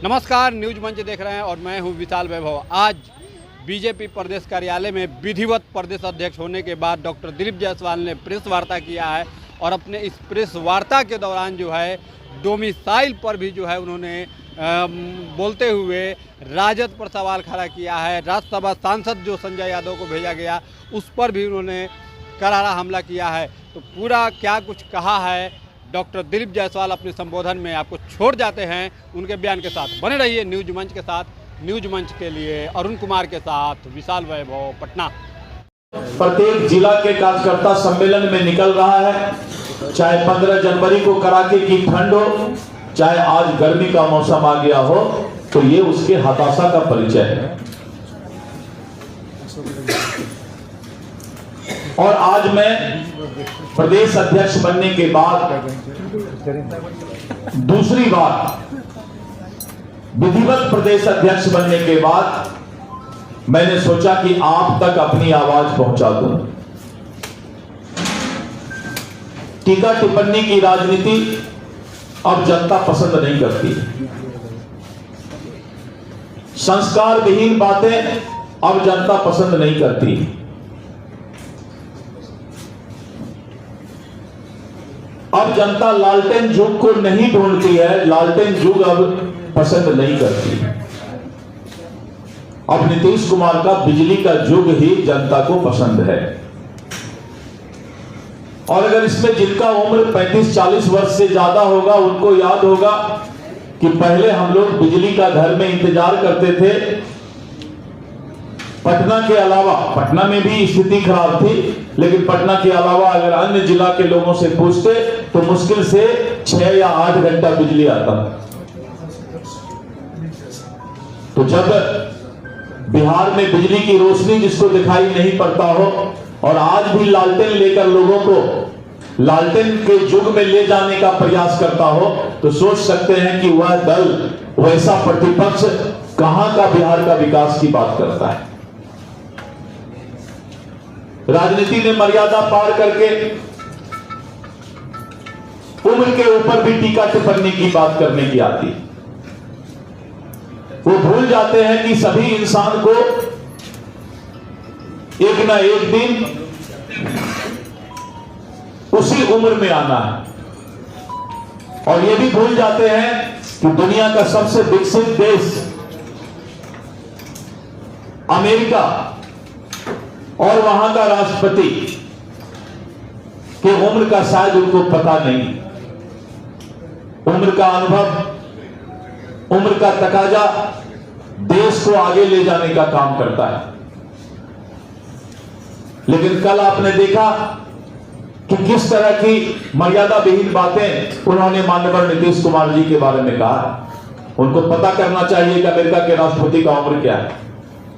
नमस्कार, न्यूज मंच देख रहे हैं और मैं हूं विशाल वैभव। आज बीजेपी प्रदेश कार्यालय में विधिवत प्रदेश अध्यक्ष होने के बाद डॉक्टर दिलीप जायसवाल ने प्रेस वार्ता किया है और अपने इस प्रेस वार्ता के दौरान जो है डोमिसाइल पर भी जो है उन्होंने बोलते हुए राजद पर सवाल खड़ा किया है। राज्यसभा सांसद जो संजय यादव को भेजा गया उस पर भी उन्होंने करारा हमला किया है। तो पूरा क्या कुछ कहा है डॉक्टर दिलीप जायसवाल अपने संबोधन में आपको छोड़ जाते हैं उनके बयान के साथ। बने रहिए न्यूज मंच के साथ। न्यूज मंच के लिए अरुण कुमार के साथ विशाल वैभव, पटना। प्रत्येक जिला के कार्यकर्ता सम्मेलन में निकल रहा है, चाहे 15 जनवरी को कड़ाके की ठंड हो, चाहे आज गर्मी का मौसम आ गया हो, तो ये उसके हताशा का परिचय है। और आज मैं प्रदेश अध्यक्ष बनने के बाद दूसरी बार विधिवत प्रदेश अध्यक्ष बनने के बाद मैंने सोचा कि आप तक अपनी आवाज पहुंचा दूं। टीका टिप्पणी की राजनीति अब जनता पसंद नहीं करती। संस्कार विहीन बातें अब जनता पसंद नहीं करती। अब जनता लालटेन युग को नहीं ढूंढती है, लालटेन युग अब पसंद नहीं करती। अब नीतीश कुमार का बिजली का युग ही जनता को पसंद है। और अगर इसमें जिनका उम्र 35-40 वर्ष से ज्यादा होगा उनको याद होगा कि पहले हम लोग बिजली का घर में इंतजार करते थे। पटना के अलावा, पटना में भी स्थिति खराब थी, लेकिन पटना के अलावा अगर अन्य जिला के लोगों से पूछते तो मुश्किल से 6 या 8 घंटा बिजली आता। तो जब बिहार में बिजली की रोशनी जिसको दिखाई नहीं पड़ता हो और आज भी लालटेन लेकर लोगों को लालटेन के युग में ले जाने का प्रयास करता हो, तो सोच सकते हैं कि वह दल, वैसा प्रतिपक्ष कहां का बिहार का विकास की बात करता है। राजनीति ने मर्यादा पार करके उम्र के ऊपर भी टीका टिप्पणी की बात करने की आती। वो भूल जाते हैं कि सभी इंसान को एक ना एक दिन उसी उम्र में आना है। और ये भी भूल जाते हैं कि दुनिया का सबसे विकसित देश अमेरिका और वहां का राष्ट्रपति की उम्र का शायद उनको पता नहीं। उम्र का अनुभव, उम्र का तकाजा देश को आगे ले जाने का काम करता है। लेकिन कल आपने देखा कि किस तरह की मर्यादा विहीन बातें उन्होंने माननीय नीतीश कुमार जी के बारे में कहा। उनको पता करना चाहिए कि अमेरिका के राष्ट्रपति का उम्र क्या है,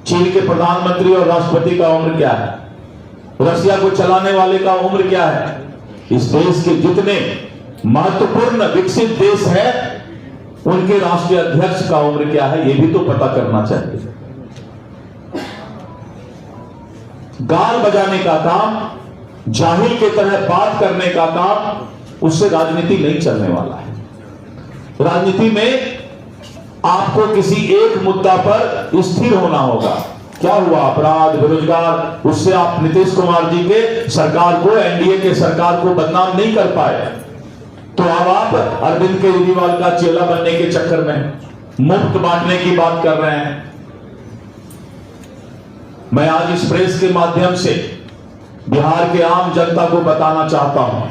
चीन के प्रधानमंत्री और राष्ट्रपति का उम्र क्या है, रशिया को चलाने वाले का उम्र क्या है। इस देश के जितने महत्वपूर्ण विकसित देश है उनके राष्ट्रीय अध्यक्ष का उम्र क्या है, यह भी तो पता करना चाहिए। गाल बजाने का काम, जाहिल की तरह बात करने का काम, उससे राजनीति नहीं चलने वाला है। राजनीति में आपको किसी एक मुद्दा पर स्थिर होना होगा। क्या हुआ? अपराध, बेरोजगार, उससे आप नीतीश कुमार जी के सरकार को, एनडीए के सरकार को बदनाम नहीं कर पाए। तो अब आप अरविंद केजरीवाल का चेला बनने के चक्कर में मुफ्त बांटने की बात कर रहे हैं। मैं आज इस प्रेस के माध्यम से बिहार के आम जनता को बताना चाहता हूं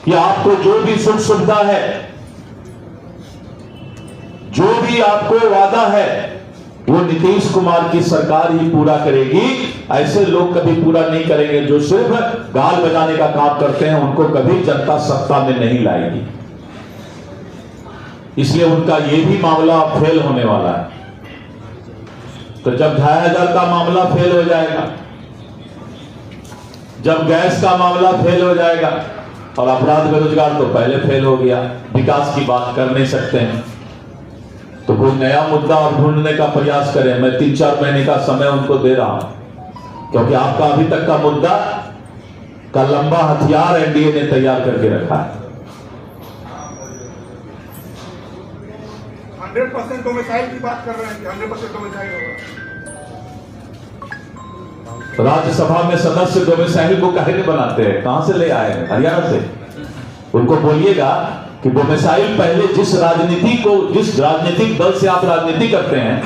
कि आपको जो भी सुख सुविधा है, जो भी आपको वादा है, वो नीतीश कुमार की सरकार ही पूरा करेगी। ऐसे लोग कभी पूरा नहीं करेंगे जो सिर्फ गाल बजाने का काम करते हैं, उनको कभी जनता सत्ता में नहीं लाएगी। इसलिए उनका ये भी मामला फेल होने वाला है। तो जब 2500 का मामला फेल हो जाएगा, जब गैस का मामला फेल हो जाएगा, और अपराध बेरोजगार तो पहले फेल हो गया, विकास की बात कर नहीं सकते हैं, तो कोई नया मुद्दा और ढूंढने का प्रयास करें। मैं 3-4 महीने का समय उनको दे रहा हूं, क्योंकि आपका अभी तक का मुद्दा का लंबा हथियार एनडीए ने तैयार करके रखा है। 100% डोमिसाइल की बात कर रहे हैं कि 100% डोमिसाइल होगा। राज्यसभा में सदस्य डोमिसाइल को काहे नहीं बनाते हैं? कहां से ले आए हैं? हरियाणा से। उनको बोलिएगा कि डोमिसाइल पहले जिस राजनीतिक दल से आप राजनीति करते हैं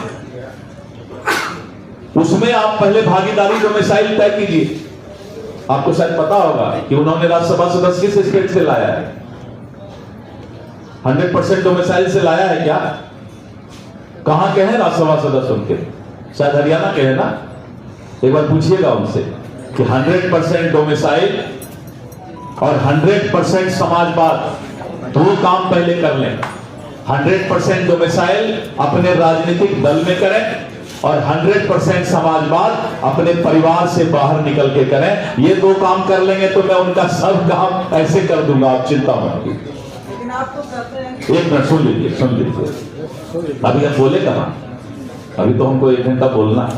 उसमें आप पहले भागीदारी डोमिसाइल तय कीजिए। आपको शायद पता होगा कि उन्होंने राज्यसभा सदस्य किस स्टेट से लाया है? 100% डोमिसाइल से लाया है क्या? कहां के हैं राज्यसभा सदस्य उनके? शायद हरियाणा के हैं ना। एक बार पूछिएगा उनसे कि 100% डोमिसाइल और 100% समाजवाद, दो काम पहले कर लें। 100% डोमिसाइल अपने राजनीतिक दल में करें और 100% समाजवाद अपने परिवार से बाहर निकल के करें। ये दो काम कर लेंगे तो मैं उनका सब काम ऐसे कर दूंगा, आप चिंता मत कीजिए। लेकिन आप तो कहते हैं। एक मिनट सुन लीजिए। अभी हम बोले कहाँ? अभी तो हमको 1 घंटा बोलना है।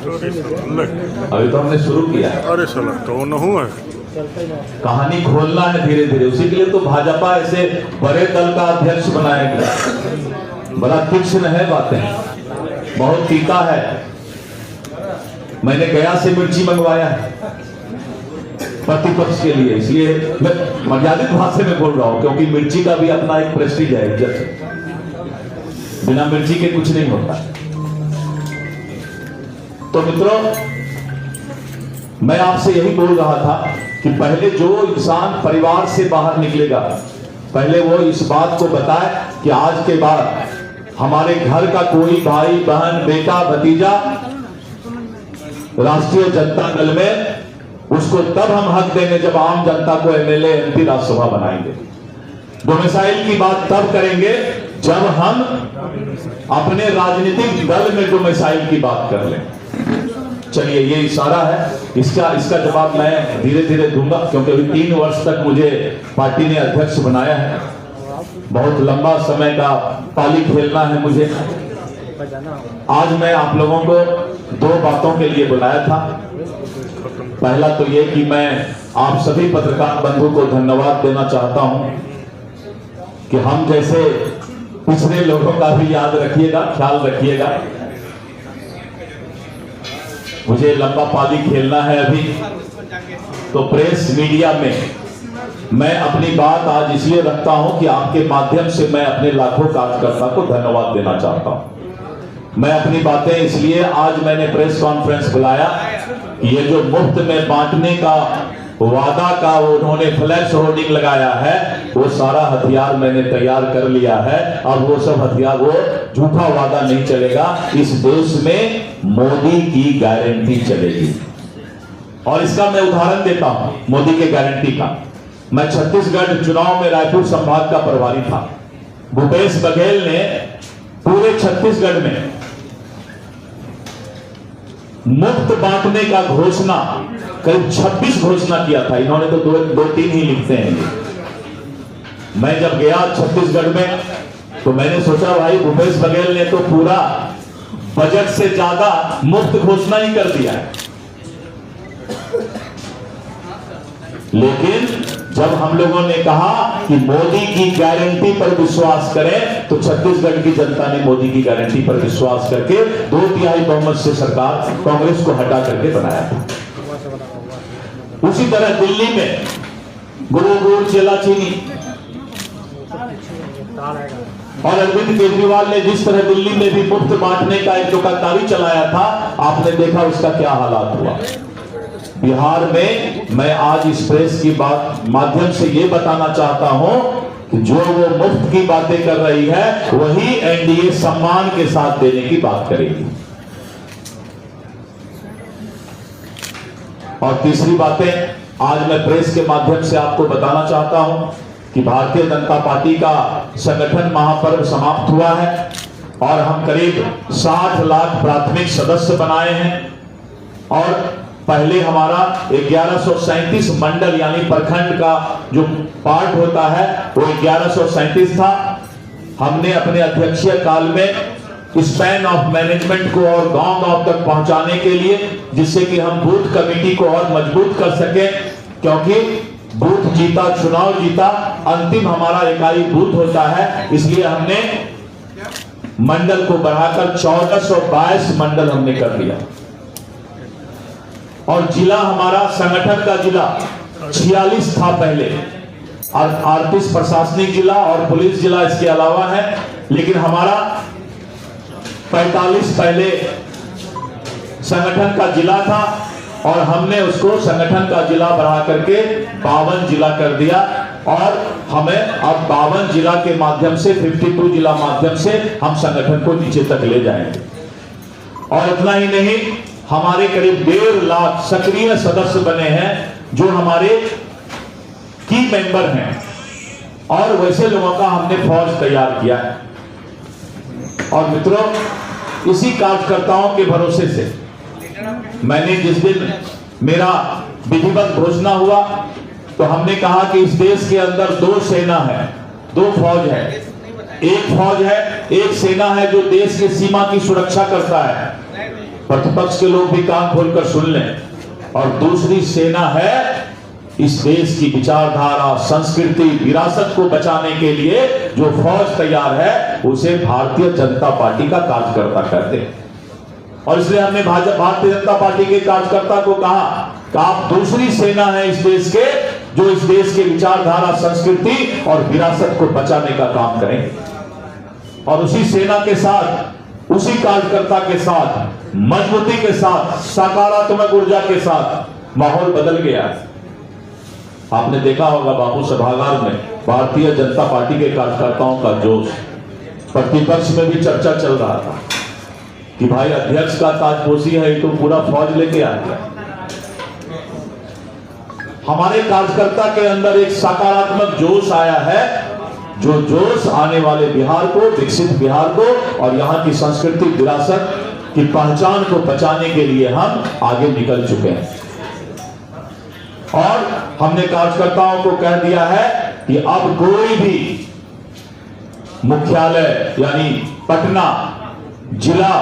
अभी तो हमने शुरू किया है। अरे साला तो न हुआ कहानी खोलना है धीरे धीरे। उसी के लिए तो भाजपा ऐसे बड़े दल का अध्यक्ष बनाया गया। बड़ा तीक्ष्ण है बातें, बहुत तीखा है। मैंने गया से मिर्ची मंगवाया है प्रतिपक्ष के लिए, इसलिए मैं मर्यादित भाषा में बोल रहा हूं क्योंकि मिर्ची का भी अपना एक प्रेस्टीज है, इज्जत है। बिना मिर्ची के कुछ नहीं होता। तो मित्रों, मैं आपसे यही बोल रहा था कि पहले जो इंसान परिवार से बाहर निकलेगा, पहले वो इस बात को बताए कि आज के बाद हमारे घर का कोई भाई बहन बेटा भतीजा राष्ट्रीय जनता दल में, उसको तब हम हक देंगे जब आम जनता को एमएलए एमपी राज्यसभा बनाएंगे। डोमिसाइल की बात तब करेंगे जब हम अपने राजनीतिक दल में डोमिसाइल की बात कर लें। चलिए, ये इशारा है। इसका जवाब मैं धीरे धीरे दूंगा क्योंकि अभी 3 वर्ष तक मुझे पार्टी ने अध्यक्ष बनाया है। बहुत लंबा समय का पाली खेलना है मुझे। आज मैं आप लोगों को 2 बातों के लिए बुलाया था। पहला तो ये कि मैं आप सभी पत्रकार बंधु को धन्यवाद देना चाहता हूं कि हम जैसे पिछड़े लोगों का भी याद रखिएगा, ख्याल रखिएगा। मुझे लंबा पाली खेलना है अभी, तो प्रेस मीडिया में मैं अपनी बात आज इसलिए रखता हूं कि आपके माध्यम से मैं अपने लाखों कार्यकर्ता को धन्यवाद देना चाहता हूं। मैं अपनी बातें इसलिए आज मैंने प्रेस कॉन्फ्रेंस बुलाया, ये जो मुफ्त में बांटने का वादा का उन्होंने फ्लैश होर्डिंग लगाया है, वो सारा हथियार मैंने तैयार कर लिया है। अब वो सब हथियार, वो झूठा वादा नहीं चलेगा। इस देश में मोदी की गारंटी चलेगी और इसका मैं उदाहरण देता हूं मोदी के गारंटी का। मैं छत्तीसगढ़ चुनाव में रायपुर संभाग का प्रभारी था। भूपेश बघेल ने पूरे छत्तीसगढ़ में मुफ्त बांटने का घोषणा करीब 26 घोषणा किया था। इन्होंने तो 2-3 ही लिखते हैं। मैं जब गया छत्तीसगढ़ में तो मैंने सोचा भाई भूपेश बघेल ने तो पूरा बजट से ज्यादा मुफ्त घोषणा ही कर दिया है। लेकिन जब हम लोगों ने कहा कि मोदी की गारंटी पर विश्वास करें, तो छत्तीसगढ़ की जनता ने मोदी की गारंटी पर विश्वास करके 2/3 बहुमत से सरकार कांग्रेस को हटा करके बनाया था। उसी तरह दिल्ली में गुड़ चेला चीनी और अरविंद केजरीवाल ने जिस तरह दिल्ली में भी मुफ्त बांटने का एक दुकानदारी चलाया था, आपने देखा उसका क्या हालात हुआ। बिहार में मैं आज इस प्रेस की बात माध्यम से ये बताना चाहता हूं कि जो वो मुफ्त की बातें कर रही है, वही एनडीए सम्मान के साथ देने की बात करेगी। और तीसरी बातें आज मैं प्रेस के माध्यम से आपको बताना चाहता हूं कि भारतीय जनता पार्टी का संगठन महापर्व समाप्त हुआ है और हम करीब 60 लाख प्राथमिक सदस्य बनाए हैं। और पहले हमारा 1137 मंडल यानी प्रखंड का जो पार्ट होता है वो 1137 था। हमने अपने अध्यक्षीय काल में स्पैन ऑफ मैनेजमेंट को और गांव-गांव तक पहुंचाने के लिए, जिससे कि हम बूथ कमेटी को और मजबूत कर सके, क्योंकि बूथ जीता चुनाव जीता, अंतिम हमारा इकाई बूथ होता है। इसलिए हमने मंडल को बढ़ाकर 1422 मंडल हमने कर दिया। और जिला हमारा संगठन का जिला 46 था पहले, और 38 प्रशासनिक जिला और पुलिस जिला इसके अलावा है, लेकिन हमारा 45 पहले संगठन का जिला था और हमने उसको संगठन का जिला बढ़ा करके 52 जिला कर दिया। और हमें अब 52 जिला के माध्यम से 52 जिला माध्यम से हम संगठन को नीचे तक ले जाएंगे। और इतना ही नहीं, हमारे करीब 1.5 लाख सक्रिय सदस्य बने हैं जो हमारे की मेंबर हैं, और वैसे लोगों का हमने फौज तैयार किया है। और मित्रों, इसी कार्यकर्ताओं के भरोसे से मैंने जिस दिन मेरा विधिवत घोषणा हुआ तो हमने कहा कि इस देश के अंदर 2 सेना है, 2 फौज है। एक फौज है, एक सेना है जो देश की सीमा की सुरक्षा करता है, प्रतिपक्ष के लोग भी कान खोलकर सुन लें। और दूसरी सेना है इस देश की विचारधारा, संस्कृति, विरासत को बचाने के लिए जो फौज तैयार है उसे भारतीय जनता पार्टी का कार्यकर्ता कहते हैं। और इसलिए हमने भारतीय जनता पार्टी के कार्यकर्ता को कहा कि आप दूसरी सेना है इस देश के, जो इस देश के विचारधारा, संस्कृति और विरासत को बचाने का काम करेंगे। और उसी सेना के साथ, उसी कार्यकर्ता के साथ, मजबूती के साथ, सकारात्मक ऊर्जा के साथ माहौल बदल गया। आपने देखा होगा बापू सभागार में भारतीय जनता पार्टी के कार्यकर्ताओं का जोश, प्रतिपक्ष में भी चर्चा चल रहा था कि भाई अध्यक्ष का ताजपोशी है तो पूरा फौज लेके आ गया। हमारे कार्यकर्ता के अंदर एक सकारात्मक जोश आया है, जो जोश आने वाले बिहार को, विकसित बिहार को और यहाँ की संस्कृति, विरासत की पहचान को बचाने के लिए हम आगे निकल चुके हैं। और हमने कार्यकर्ताओं को कह दिया है कि अब कोई भी मुख्यालय यानी पटना जिला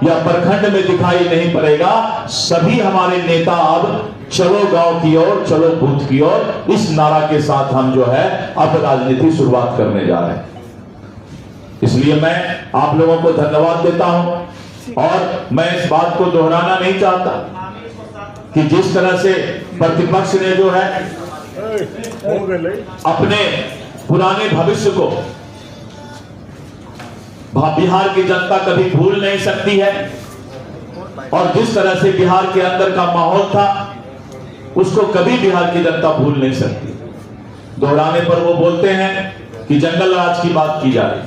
या प्रखंड में दिखाई नहीं पड़ेगा। सभी हमारे नेता अब चलो गांव की ओर, चलो बूथ की ओर, इस नारा के साथ हम जो है अब राजनीति शुरुआत करने जा रहे हैं। इसलिए मैं आप लोगों को धन्यवाद देता हूं और मैं इस बात को दोहराना नहीं चाहता कि जिस तरह से प्रतिपक्ष ने जो है अपने पुराने भविष्य को बिहार की जनता कभी भूल नहीं सकती है, और जिस तरह से बिहार के अंदर का माहौल था उसको कभी बिहार की जनता भूल नहीं सकती। दोहराने पर वो बोलते हैं कि जंगल राज की बात की जा रही।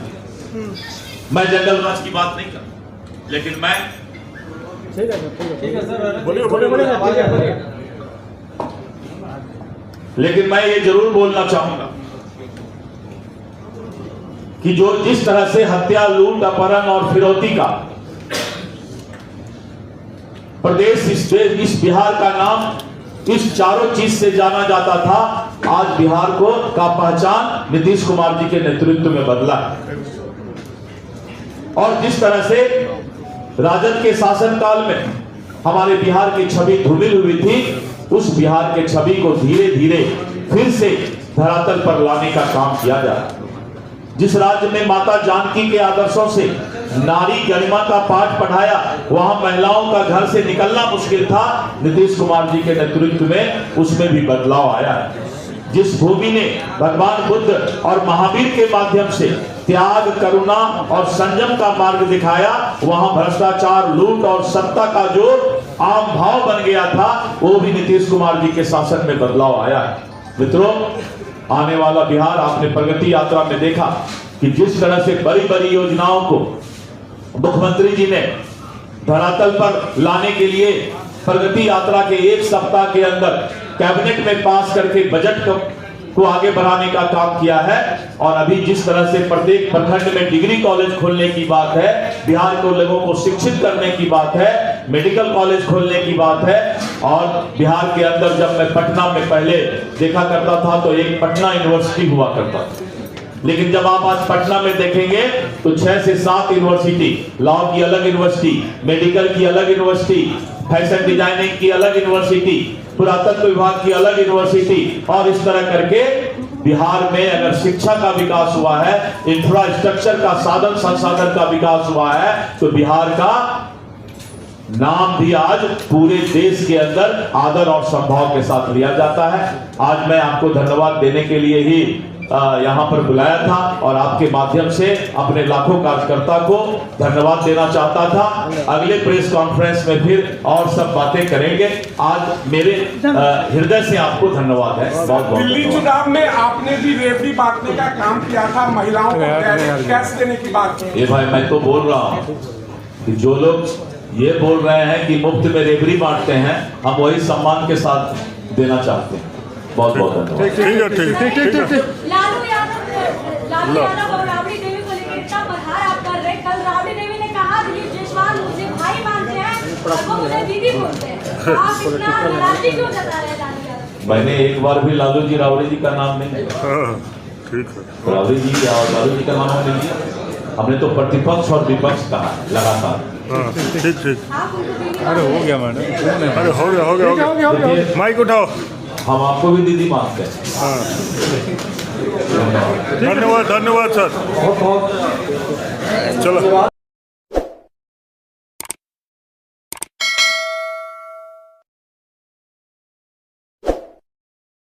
मैं जंगल राज की बात नहीं कर, लेकिन मैं लेकिन मैं ये जरूर बोलना चाहूंगा कि जो जिस तरह से हत्या, लूट, अपहरण और फिरौती का प्रदेश, इस बिहार का नाम इस चारों चीज से जाना जाता था, आज बिहार को का पहचान नीतीश कुमार जी के नेतृत्व में बदला है। और जिस तरह से राजद के शासनकाल में हमारे बिहार की छवि धूमिल हुई थी, उस बिहार के छवि को धीरे धीरे फिर से धरातल पर लाने का काम किया जा रहा है। जिस राज्य में माता जानकी के आदर्शों से नारी गरिमा का पाठ पढ़ाया, वहां महिलाओं का घर से निकलना मुश्किल था, नीतीश कुमार जी के नेतृत्व में उसमें भी बदलाव आया है। जिस भूमि ने भगवान बुद्ध और महावीर के माध्यम से त्याग, करुणा और संयम का मार्ग दिखाया, वहां भ्रष्टाचार, लूट और सत्ता का जो आम भाव बन गया था, वो भी नीतीश कुमार जी के शासन में बदलाव आया है। मित्रों, आने वाला बिहार आपने प्रगति यात्रा में देखा कि जिस तरह से बड़ी बड़ी योजनाओं को मुख्यमंत्री जी ने धरातल पर लाने के लिए प्रगति यात्रा के 1 सप्ताह के अंदर कैबिनेट में पास करके बजट को आगे बढ़ाने का काम किया है। और अभी जिस तरह से प्रत्येक प्रखंड में डिग्री कॉलेज खोलने की बात है, बिहार को लोगों को शिक्षित करने की बात है, मेडिकल कॉलेज खोलने की बात है। और बिहार के अंदर जब मैं पटना में पहले देखा करता था तो एक पटना यूनिवर्सिटी हुआ करता था, लेकिन जब आप आज पटना में देखेंगे तो 6 से 7 यूनिवर्सिटी, लॉ की अलग यूनिवर्सिटी, मेडिकल की अलग यूनिवर्सिटी, फैशन डिजाइनिंग की अलग यूनिवर्सिटी, पुरातत्व विभाग की अलग यूनिवर्सिटी, और इस तरह करके बिहार में अगर शिक्षा का विकास हुआ है, इंफ्रास्ट्रक्चर का साधन संसाधन का विकास हुआ है, तो बिहार का नाम भी आज पूरे देश के अंदर आदर और संभाव के साथ लिया जाता है। आज मैं आपको धन्यवाद देने के लिए ही यहां पर बुलाया था और आपके माध्यम से अपने लाखों कार्यकर्ता को धन्यवाद देना चाहता था। अगले प्रेस कॉन्फ्रेंस में फिर और सब बातें करेंगे। आज मेरे हृदय से आपको धन्यवाद है, बहुत बहुत दिल्ली धन्यवाद। चुनाव में आपने भी रेवड़ी बांटने का काम किया था, महिलाओं को कैश देने की बात की। ये भाई मैं तो बोल रहा हूं कि जो लोग ये बोल रहे हैं कि मुफ्त में रेवड़ी बांटते हैं, हम वही सम्मान के साथ देना चाहते हैं। बहुत बहुत धन्यवाद। लालू यादव और राबड़ी देवी को लेकर इतना प्रहार आप कर रहे हैं। कल राबड़ी देवी ने कहा दिलीप जायसवाल मुझे भाई मानते हैं और वो मुझे दीदी बोलते हैं। आप इतना नाराजगी क्यों जता रहे हैं लालू यादव? मैंने एक बार भी लालू जी रावड़ी जी का नाम नहीं लिया। ठीक है, रावड़ी जी या लालू जी का नाम हमने लिया। हमने तो प्रतिपक्ष और विपक्ष कहा लगातार। ठीक ठीक। आप उनको दीदी अरे हो गया मैडम, अरे हो गया। देखिए, माइक उठाओ। हम आपको भी दीदी मानते हैं। धन्यवाद धन्यवाद सर। चलो।